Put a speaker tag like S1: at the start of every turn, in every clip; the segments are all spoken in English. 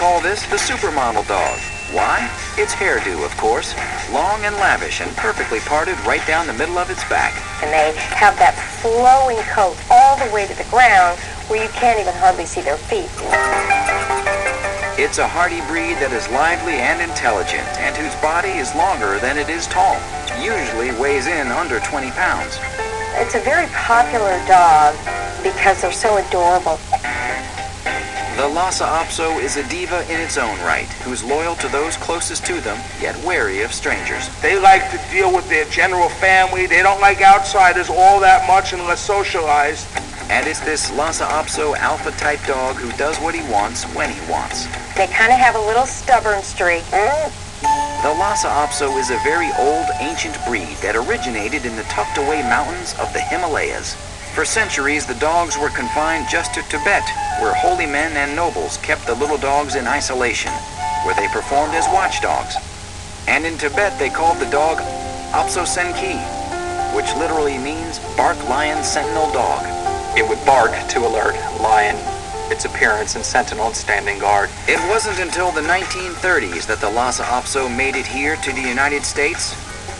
S1: call this the supermodel dog. Why? Its hairdo, of course, long and lavish and perfectly parted right down the middle of its back.
S2: And they have that flowing coat all the way to the ground where you can't even hardly see their feet.
S1: It's a hardy breed that is lively and intelligent and whose body is longer than it is tall. Usually weighs in under 20 pounds.
S2: It's a very popular dog because they're so adorable.
S1: The Lhasa Apso is a diva in its own right, who's loyal to those closest to them, yet wary of strangers.
S3: They like to deal with their general family. They don't like outsiders all that much unless socialized.
S1: And it's this Lhasa Apso alpha-type dog who does what he wants when he wants.
S2: They kind of have a little stubborn streak.
S1: The Lhasa Apso is a very old, ancient breed that originated in the tucked-away mountains of the Himalayas. For centuries, the dogs were confined just to Tibet, where holy men and nobles kept the little dogs in isolation, where they performed as watchdogs. And in Tibet, they called the dog Apso Senki, which literally means bark lion sentinel dog.
S4: It would bark to alert lion its appearance and sentinel and standing guard.
S1: It wasn't until the 1930s that the Lhasa Apso made it here to the United States,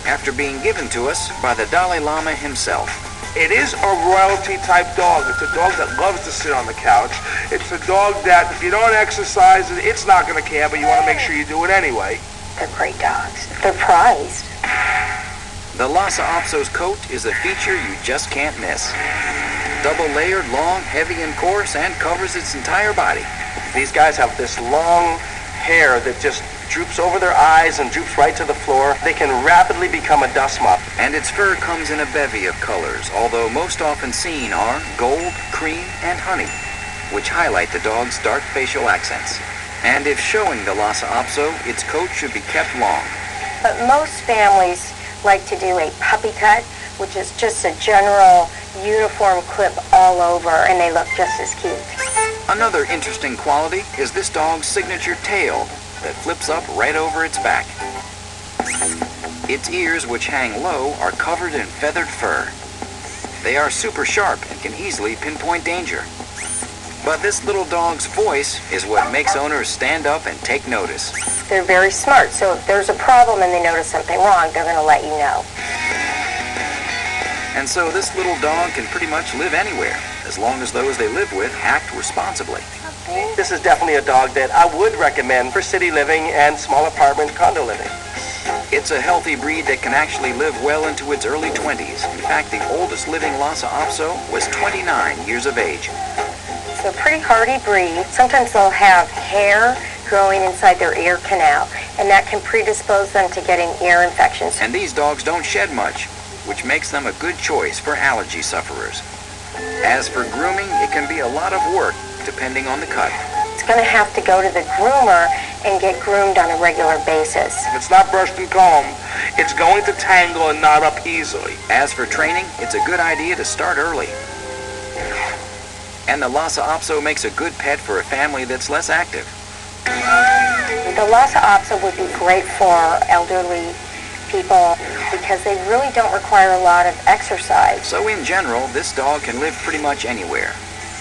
S1: after being given to us by the Dalai Lama himself.
S3: It is a royalty-type dog. It's a dog that loves to sit on the couch. It's a dog that, if you don't exercise it, it's not going to care, but you want to make sure you do it anyway.
S2: They're great dogs. They're prized.
S1: The Lhasa Apso's coat is a feature you just can't miss. Double-layered, long, heavy, and coarse, and covers its entire body.
S4: These guys have this long hair that just droops over their eyes and droops right to the floor. They can rapidly become a dust mop.
S1: And its fur comes in a bevy of colors, although most often seen are gold, cream, and honey, which highlight the dog's dark facial accents. And if showing the Lhasa Apso, its coat should be kept long.
S2: But most families like to do a puppy cut, which is just a general uniform clip all over, and they look just as cute.
S1: Another interesting quality is this dog's signature tail that flips up right over its back. Its ears, which hang low, are covered in feathered fur. They are super sharp and can easily pinpoint danger. But this little dog's voice is what makes owners stand up and take notice.
S2: They're very smart, so if there's a problem and they notice something wrong, they're going to let you know.
S1: And so this little dog can pretty much live anywhere, as long as those they live with act responsibly.
S4: This is definitely a dog that I would recommend for city living and small apartment condo living.
S1: It's a healthy breed that can actually live well into its early 20s. In fact, the oldest living Lhasa Apso was 29 years of age.
S2: It's a pretty hardy breed. Sometimes they'll have hair growing inside their ear canal, and that can predispose them to getting ear infections.
S1: And these dogs don't shed much, which makes them a good choice for allergy sufferers. As for grooming, it can be a lot of work, depending on the cut.
S2: It's going to have to go to the groomer and get groomed on a regular basis.
S3: If it's not brushed and combed, it's going to tangle and knot up easily.
S1: As for training, it's a good idea to start early. And the Lhasa Apso makes a good pet for a family that's less active.
S2: The Lhasa Apso would be great for elderly people because they really don't require a lot of exercise.
S1: So in general, this dog can live pretty much anywhere.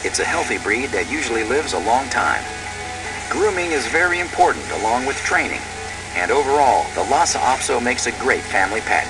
S1: It's a healthy breed that usually lives a long time. Grooming is very important along with training. And overall, the Lhasa Apso makes a great family pet.